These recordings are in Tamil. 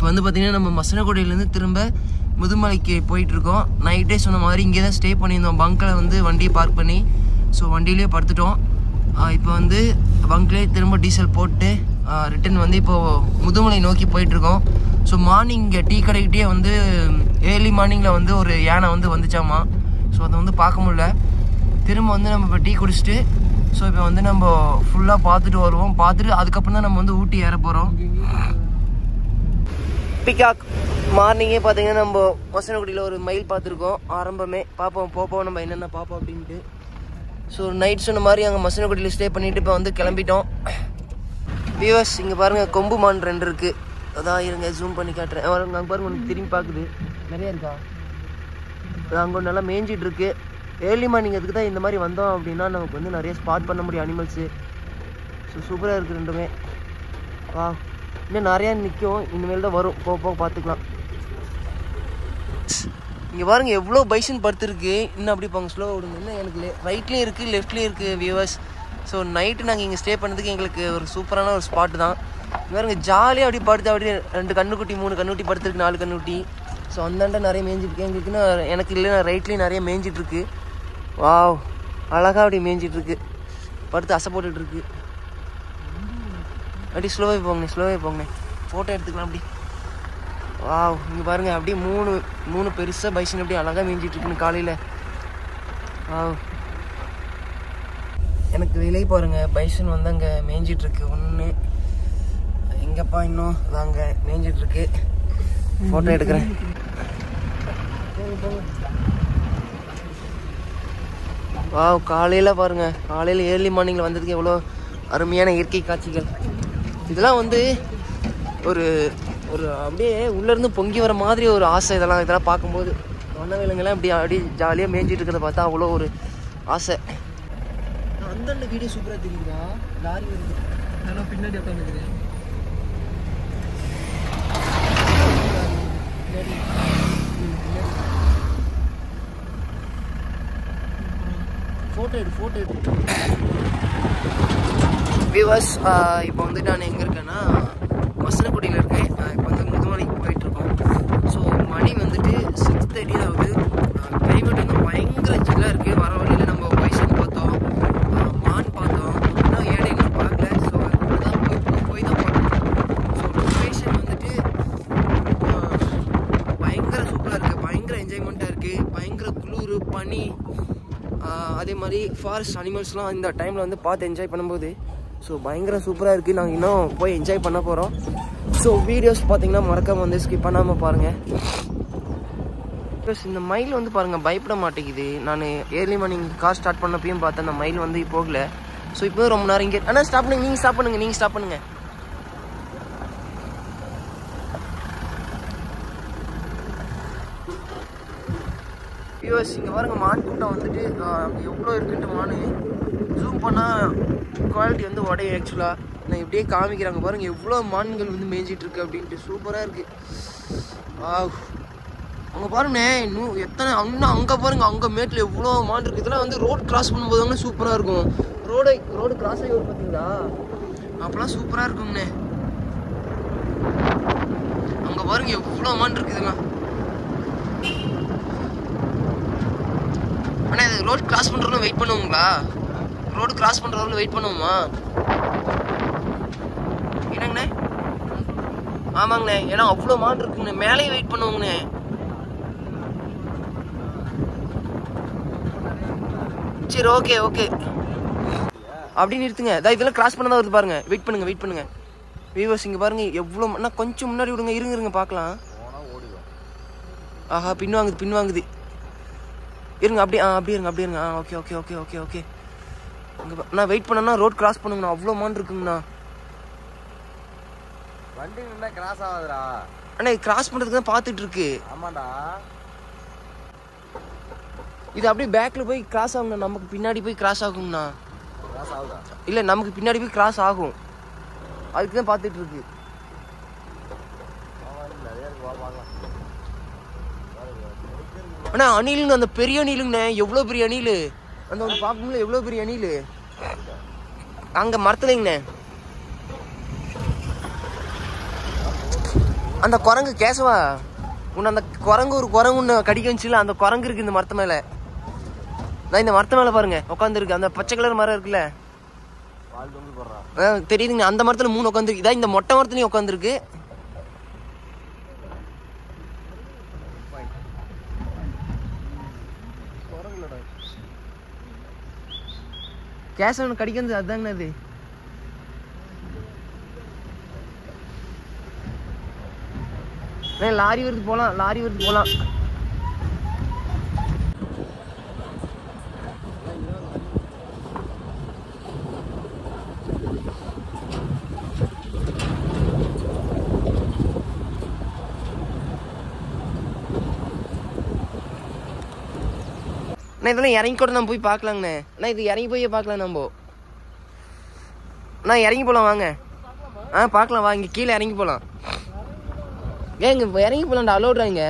இப்போ வந்து பார்த்தீங்கன்னா நம்ம மசனகுடியிலேருந்து திரும்ப முதுமலைக்கு போயிட்டுருக்கோம். நைட்டே சொன்ன மாதிரி இங்கே தான் ஸ்டே பண்ணியிருந்தோம். பங்கில் வந்து வண்டியை பார்க் பண்ணி ஸோ வண்டியிலே படுத்துட்டோம். இப்போ வந்து பங்க்லேயே திரும்ப டீசல் போட்டு ரிட்டன் வந்து இப்போது முதுமலை நோக்கி போயிட்டுருக்கோம். ஸோ மார்னிங் இங்கே டீ கடைக்கிட்டே வந்து ஏர்லி மார்னிங்கில் வந்து ஒரு யானை வந்து வந்துச்சாமா. ஸோ அதை வந்து பார்க்க முடியல. திரும்ப வந்து நம்ம இப்போ டீ குடிச்சிட்டு ஸோ இப்போ வந்து நம்ம ஃபுல்லாக பார்த்துட்டு வருவோம். பார்த்துட்டு அதுக்கப்புறம் தான் நம்ம வந்து ஊட்டி ஏற போகிறோம். பிகாக் மார்னிங்கே பார்த்தீங்கன்னா நம்ம மசனகுடியில் ஒரு மயில் பார்த்துருக்கோம். ஆரம்பமே பார்ப்போம் போப்போம் நம்ம என்னென்ன பார்ப்போம் அப்படின்ட்டு. ஸோ நைட் சொன்ன மாதிரி அங்கே மசனகுடியில் ஸ்டே பண்ணிவிட்டு இப்போ வந்து கிளம்பிட்டோம். வியூவர்ஸ் இங்கே பாருங்கள் கொம்பு மான் 2 இருக்குது. அதான் இருங்க ஜூம் பண்ணி காட்டுறேன். அங்கே பாருங்க ஒன்று திரும்பி பார்க்குது. நிறைய இருக்கா? அங்கே ஒன்று நல்லா மேய்ஞ்சிட்டு இருக்கு. ஏர்லி மார்னிங் அதுக்கு தான் இந்த மாதிரி வந்தோம் அப்படின்னா நமக்கு வந்து நிறைய ஸ்பாட் பண்ண முடியும் அனிமல்ஸு. ஸோ சூப்பராக இருக்குது ரெண்டுமே. வா இன்னும் நிறையா நிற்கும். இனிமேல் தான் வரும். போக பார்த்துக்கலாம். இங்கே பாருங்க எவ்வளோ பைசன் படுத்துருக்கு. இன்னும் அப்படி போங்க ஸ்லோ விடுங்க. இன்னும் எனக்கு ரைட்லேயும் இருக்குது லெஃப்ட்லேயும் இருக்குது வியூவர்ஸ். ஸோ நைட்டு நாங்கள் இங்கே ஸ்டே பண்ணதுக்கு எங்களுக்கு ஒரு சூப்பரான ஒரு ஸ்பாட்டு தான். பாருங்க ஜாலியாக அப்படி படுத்து அப்படியே 2 கண்ணுக்குட்டி 3 கண்ணுக்குட்டி படுத்துருக்கு. 4 கண்ணுக்குட்டி. ஸோ அந்தாண்ட நிறைய மேய்ஞ்சிருக்கு. எங்களுக்குன்னு எனக்கு இல்லைன்னா ரைட்லேயும் நிறைய மேய்ஞ்சிட்ருக்கு. வாவ் அழகாக அப்படி மேய்ஞ்சிட்ருக்கு. படுத்து அசை போட்டுட்ருக்கு. அப்படி ஸ்லோவே போங்கண்ணே ஃபோட்டோ எடுத்துக்கலாம் அப்படி. வாவ் இங்கே பாருங்கள் அப்படியே 3 பெருசாக பைசன் அப்படி அழகாக மேய்ஞ்சிட்ருக்குன்னு காலையில். வாவ் எனக்கு வெளியே பாருங்கள் பைசன் வந்து அங்கே மேய்ஞ்சிட்ருக்கு. ஒன்று எங்கப்பா இன்னும் அங்கே மேய்ஞ்சிட்ருக்கு. ஃபோட்டோ எடுக்கிறேன். வாவ் காலையில் பாருங்கள். காலையில் ஏர்லி மார்னிங்கில் வந்ததுக்கு எவ்வளோ அருமையான இயற்கை காட்சிகள். இதெல்லாம் வந்து ஒரு அப்படியே உள்ளேருந்து பொங்கி வர மாதிரி ஒரு ஆசை. இதெல்லாம் பார்க்கும்போது வண்ணவிலங்கெல்லாம் அப்படி ஜாலியாக மேய்ஞ்சிட்டு இருக்கிறத பார்த்தா அவ்வளோ ஒரு ஆசை. அந்தண்ட வீடியோ சூப்பராக தெரியுதா? லாரி வருது. நான் பின்னாடி உட்காந்துக்கிறேன். ஃபோட்டோ எடு. வியூவர்ஸ் இப்போ வந்து நான் எங்கே இருக்கேன்னா மசனகுடியில் இருக்கேன். இப்போ வந்து முதுமலைக்கு போயிட்டுருக்கோம். ஸோ மணி வந்துட்டு 6:30 ஆகுது. கிளைமேட் வந்து பயங்கர ஜில்லாக இருக்குது. வர வழியில் நம்ம பைசன் பார்த்தோம், மான் பார்த்தோம். இன்னும் ஏடையும் பார்க்கல. ஸோ அதுதான் போய் தான் பார்த்தோம். ஸோ லொக்கேஷன் வந்துட்டு பயங்கர சூப்பராக இருக்குது. பயங்கர என்ஜாய்மெண்ட்டாக இருக்குது. பயங்கர குளிர் பனி. அதே மாதிரி ஃபாரஸ்ட் அனிமல்ஸ்லாம் இந்த டைமில் வந்து பார்த்து என்ஜாய் பண்ணும்போது ஸோ பயங்கர சூப்பராக இருக்குது. நாங்கள் இன்னும் போய் என்ஜாய் பண்ண போகிறோம். ஸோ வீடியோஸ் பார்த்தீங்கன்னா மறக்காமல் வந்து ஸ்கிப் பண்ணாமல் பாருங்கள். ப்ளஸ் இந்த மயில் வந்து பாருங்கள் பயப்பட மாட்டேங்குது. நான் ஏர்லி மார்னிங் கார் ஸ்டார்ட் பண்ணப்பையும் பார்த்தேன் அந்த மயில் வந்து போகல. ஸோ இப்போ ரொம்ப நேரம் இங்கே ஆனால் ஸ்டாப் பண்ணுங்க. நீங்கள் ஸ்டாப் பண்ணுங்க. வியூவர்ஸ் இங்கே பாருங்கள் மான் கூட்டம் வந்துட்டு எவ்வளோ இருக்குன்ட்டு மானு ஜூம் பண்ணால் குவாலிட்டி வந்து உடையும். ஆக்சுவலாக நான் இப்படியே காமிக்கிறாங்க பாருங்கள் எவ்வளோ மான்கள் வந்து மேய்ஞ்சிட்ருக்கு அப்படின்ட்டு. சூப்பராக இருக்குது. அங்கே பாருங்கண்ணே இன்னும் எத்தனை அங்கே பாருங்கள் அங்கே மேட்டில் எவ்வளோ மான் இருக்குது. இதெல்லாம் வந்து ரோடு கிராஸ் பண்ணும்போது தாங்க சூப்பராக இருக்கும். ரோடு கிராஸ் ஆகி வரும் பார்த்தீங்களா? அப்போலாம் சூப்பராக இருக்குங்கண்ணே. அங்கே பாருங்கள் எவ்வளோ மான் இருக்குது. இதெல்லாம் அண்ணா இது ரோடு கிராஸ் பண்ணுறவங்களும் வெயிட் பண்ணுவோங்களா? ரோடு கிராஸ் பண்ணுறவங்களும் வெயிட் பண்ணுவோமா? என்னங்கண்ணே? ஆமாங்கண்ணே. ஏன்னா அவ்வளோ மான் இருக்குங்கண்ணே. மேலேயும் வெயிட் பண்ணுவோங்கண்ணே. சரி ஓகே அப்படின்னு நிறுத்துங்க. இதெல்லாம் கிராஸ் பண்ணதான் வருது பாருங்க. வெயிட் பண்ணுங்க. வியூவர்ஸ் இங்கே பாருங்க எவ்வளோ நான் கொஞ்சம் முன்னாடி விடுங்க. இருங்க பார்க்கலாம். ஆஹா பின்வாங்குது. இருங்க அப்படியே இருங்க. ஓகே. நான் வெயிட் பண்ணேன்னா ரோட் கிராஸ் பண்ணுங்கண்ணா. அவ்வளோ மான் இருக்குங்கண்ணா. வண்டி நின்னா கிராஸ் ஆகாதுடா அண்ணா. கிராஸ் பண்ணுறதுக்கு தான் பார்த்துட்டு இருக்கு. ஆமாண்டா. இது அப்படியே பேக்கில் போய் கிராஸ் ஆகுங்கண்ணா. நமக்கு பின்னாடி போய் கிராஸ் ஆகுங்கண்ணா. கிராஸ் ஆகுதா? இல்லை நமக்கு பின்னாடி போய் கிராஸ் ஆகும். அதுக்கு தான் பார்த்துட்டு இருக்கு. அண்ணா அணிலுங்க அந்த பெரிய அணிலுங்கண்ணே. எவ்வளோ பெரிய அணில். அந்த ஒன்று பார்க்கணும்ல எவ்வளோ பெரிய அணில். அங்கே மரத்துலைங்கண்ணே. அந்த குரங்கு கேசவா உன்னை அந்த குரங்கு ஒரு குரங்கு ஒன்று கடிக்க வந்துச்சுல, அந்த குரங்கு இருக்கு இந்த மரத்து மேலே. நான் இந்த மரத்து மேலே பாருங்க உட்காந்துருக்கு. அந்த பச்சை கலர் மரம் இருக்குல்ல தெரியுதுங்க, அந்த மரத்துல 3 உட்காந்துருக்கு. இதான் இந்த மொட்டை மரத்துலயும் உட்காந்துருக்கு. கேசவன் கடிக்கிறது அதுதாங்கண்ணா அது. லாரி வருது போலாம், லாரி வருது போலாம். இதெல்லாம் இறங்கி கூட நம்ம போய் பார்க்கலாங்கண்ணே. அண்ணா இது இறங்கி போய் பார்க்கலாம் நம்ம. அண்ணா இறங்கி போகலாம் வாங்க. பார்க்கலாம் வா, இங்கே கீழே இறங்கி போகலாம். இங்கே இறங்கி போகலாம்டா, அலோடுறாங்க.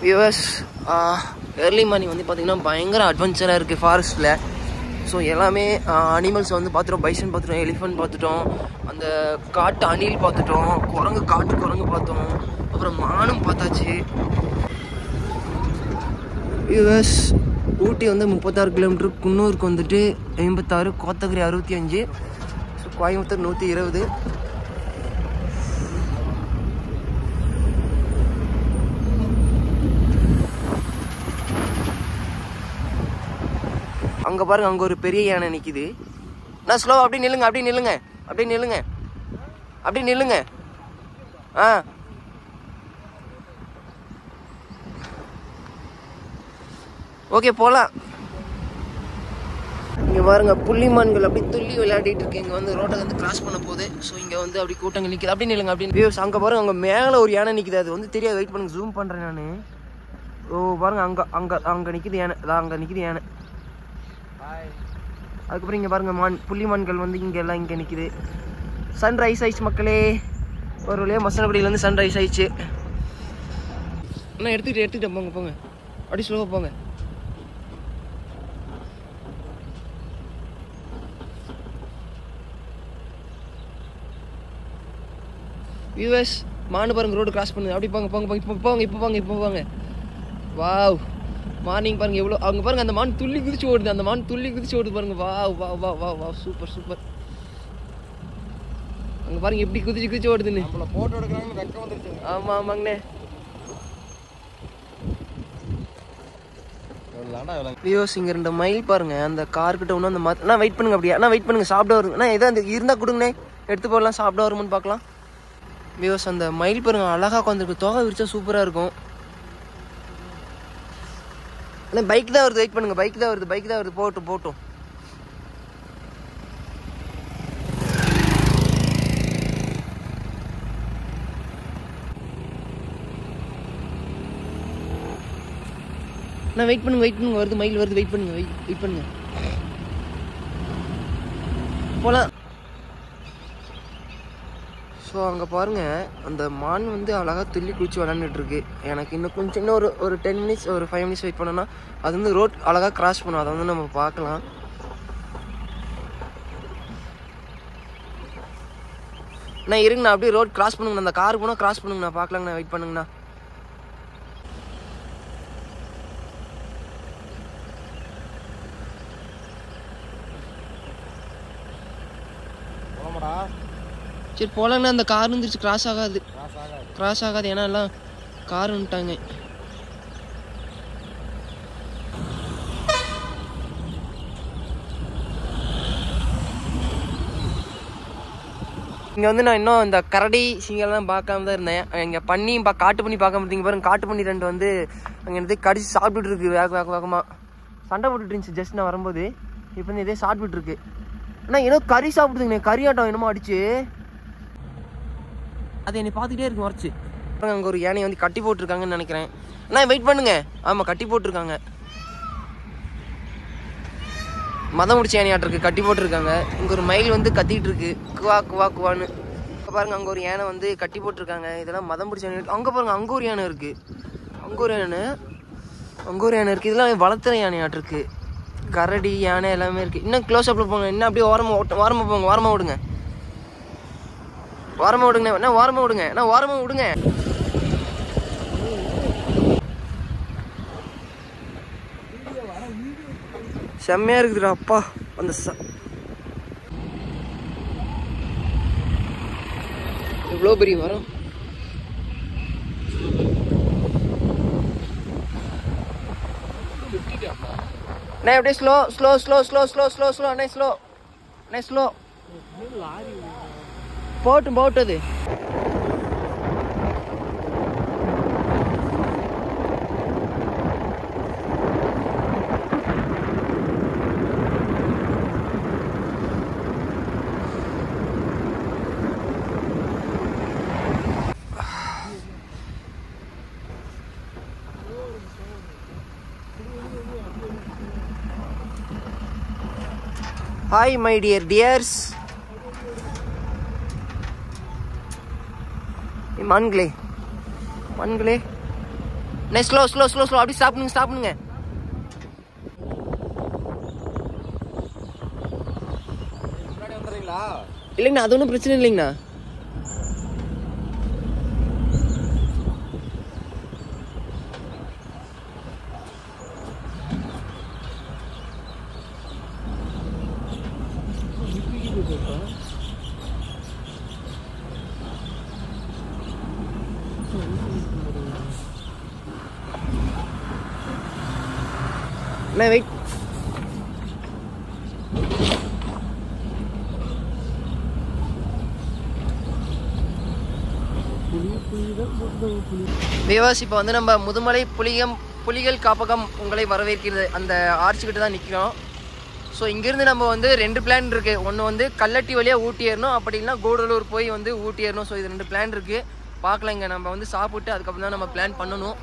வியூவர்ஸ், ஏர்லி மார்னிங் வந்து பார்த்திங்கன்னா பயங்கர அட்வென்ச்சராக இருக்குது ஃபாரஸ்ட்டில். ஸோ எல்லாமே அனிமல்ஸ் வந்து பார்த்துட்டோம். பைசன் பார்த்துட்டோம், எலிஃபண்ட் பார்த்துட்டோம், அந்த காட்டு அணில் பார்த்துட்டோம், குரங்கு காட்டு குரங்கு பார்த்தோம், அப்புறம் மானும் பார்த்தாச்சு. வியூவர்ஸ், ஊட்டி வந்து 36 கிலோமீட்டர், குன்னூருக்கு வந்துட்டு 86, கோத்தகிரி 65, ஸோ கோயம்புத்தூர் 120. அங்கே பாருங்க, அங்கே ஒரு பெரிய யானை நிற்கிது. நான் ஸ்லோ அப்படி நில்லுங்க, அப்படி நில்லுங்க, அப்படி நில்லுங்க, அப்படி நில்லுங்க. ஓகே போகலாம். இங்கே பாருங்க புள்ளிமான்கள் அப்படி துள்ளி விளையாடிட்டு இருக்கு. இங்கே வந்து ரோட்டை வந்து கிராஸ் பண்ண போகுது. ஸோ இங்கே வந்து அப்படி கூட்டங்கள் நிற்கிது. அப்படி நில்லுங்க அப்படின்னு. வியூஸ் அங்கே பாருங்க, அங்கே மேலே ஒரு யானை நிற்கிது. அது வந்து தெரியாது, வெயிட் பண்ணுங்க, ஜூம் பண்ணுறேன் நான். ஓ பாருங்க, அங்கே அங்கே அங்கே நிற்கிது யானை, அதான் அங்கே நிற்கிது யானை. அதுக்கப்புறம் இங்கே பாருங்கள் புள்ளிமான்கள் வந்து இங்கே எல்லாம் இங்கே நிற்கிது. சன்ரைஸ் ஆயிடுச்சு மக்களே. ஒரு வழியாக மசனகுடியிலேருந்து சன்ரைஸ் ஆயிடுச்சு. அண்ணா எடுத்துக்கிட்டு போங்க போங்க, அப்படி ஸ்லோவாக போங்க. வியூவர்ஸ், மானு பாருங்க ரோடு கிராஸ் பண்ணுங்க. அப்படி போங்க போங்க போங்க, இப்போ போங்க. வாவ், மார்னிங் பாருங்க எவ்வளோ. அவங்க பாருங்க, அந்த மான் துள்ளி குதிச்சு ஓடுது. அந்த மான் துள்ளி குதிச்சு ஓடுது பாருங்க. வா வா வா வா வா, சூப்பர் சூப்பர். அங்கே பாருங்க எப்படி குதிச்சு ஓடுதுன்னு. போட்டோ எடுக்கிறாங்க, வெக்கம் வந்துருச்சு. ஆமாம் ஆமாங்கண்ணே. வியூஸ், இங்கே 2 மைல் பாருங்க. அந்த கார்கிட்ட ஒன்று அந்த அண்ணா வெயிட் பண்ணுங்க. அப்படியா அண்ணா வெயிட் பண்ணுங்க, சாப்பிட வருங்க அண்ணா. எதாவது அந்த இருந்தால் கொடுங்கண்ணே, எடுத்து போடலாம். சாப்பிட வருமான்னு பார்க்கலாம். வியூஸ், அந்த மயில் பாருங்க அழகாக உட்காந்துருக்கு. தொகை விரிச்சா சூப்பராக இருக்கும். அண்ணா பைக் தான் வருது, வெயிட் பண்ணுங்க. பைக் தான் வருது. போட்டும். அண்ணா வெயிட் பண்ணுங்க, வருது மயில் வருது. வெயிட் பண்ணுங்க. போலாம். ஸோ அங்கே பாருங்கள், அந்த மான் வந்து அழகாக துள்ளி குளிச்சு விளாண்டுட்டு இருக்கு. எனக்கு இன்னும் ஒரு 10 மினிட்ஸ், ஒரு 5 மினிட்ஸ் வெயிட் பண்ணோன்னா அது வந்து ரோட் அழகாக கிராஸ் பண்ணும். அதை வந்து நம்ம பார்க்கலாம். அண்ணா இருங்கண்ணா, அப்படியே ரோட் கிராஸ் பண்ணுங்கண்ணா. அந்த கார் போனால் கிராஸ் பண்ணுங்கண்ணா, பார்க்கலாங்கண்ணா. வெயிட் பண்ணுங்கண்ணா. சரி போலாங்கண்ணா. அந்த கார் வந்துருச்சு, கிராஸ் ஆகாது. ஏன்னா எல்லாம் கார் வந்துட்டாங்க. இங்கே வந்து நான் இன்னும் இந்த கரடி சிங்கெல்லாம் பார்க்காம தான் இருந்தேன். இங்கே காட்டு பண்ணி பார்க்க முடியுங்க பாருங்க. காட்டு பண்ணி 2 வந்து அங்கே என்னது கடிச்சு சாப்பிட்டுட்டு இருக்கு. வேகமாக சண்டை போட்டுட்டு இருந்துச்சு ஜஸ்ட் நான் வரும்போது. இப்போ வந்து இதே சாப்பிட்டுட்டு இருக்கு. ஆனால் ஏதோ கறி சாப்பிடுதுங்கண்ணே, கறி ஆட்டம் என்னமோ அடிச்சு. அது என்னை பார்த்துக்கிட்டே இருக்கு மறைச்சு. அங்கே ஒரு யானையை வந்து கட்டி போட்டிருக்காங்கன்னு நினைக்கிறேன். அண்ணா வெயிட் பண்ணுங்க. ஆமாம், கட்டி போட்டிருக்காங்க. மதம் முடிச்ச யானையாட்டிருக்கு, கட்டி போட்டிருக்காங்க. இங்கே ஒரு மயில் வந்து கத்திட்டு இருக்கு, குவா குவா குவான்னு. பாருங்க அங்கே ஒரு யானை வந்து கட்டி போட்டிருக்காங்க. இதெல்லாம் மதம் பிடிச்ச யானை. அங்கே பாருங்க அங்கே ஒரு யானை இருக்குது. அங்கே ஒரு யானை இருக்குது. இதெல்லாம் வளர்த்துற யானையாட்டிருக்கு. கரடி யானை எல்லாமே இருக்குது. இன்னும் க்ளோஸ் அப்பில் போங்க. இன்னும் அப்படியே ஓரமாக போங்க. ஓரமாக விடுங்க. ஓரமாக விடுங்க. செம்மையாக இருக்குதுடா அப்பா. அந்த இவ்வளோ பெரிய மரம். அண்ணா அப்படியே ஸ்லோ அண்ணே ஸ்லோ போட்டும் அது. Hi my dears. மண்களே ஸ்லோ அப்படி ஸ்டாப் பண்ணுங்க. இல்லைங்கண்ணா அது ஒன்றும் பிரச்சனை இல்லைங்கண்ணா. வெயிட். விவாஸ் இப்போ வந்து நம்ம முதுமலை புலிகள் காப்பகம் உங்களை வரவேற்கிறது அந்த ஆர்ச்சுக்கிட்ட தான் நிற்கிறோம். ஸோ இங்கேருந்து நம்ம வந்து 2 பிளான் இருக்குது. ஒன்று வந்து கல்லட்டி வழியாக ஊட்டி ஏறணும், அப்படி இல்லைனா கூடலூர் போய் வந்து ஊட்டி ஏறணும். ஸோ இது 2 பிளான் இருக்குது. பார்க்கலாம். இங்கே நம்ம வந்து சாப்பிட்டு அதுக்கப்புறம் தான் நம்ம பிளான் பண்ணணும்.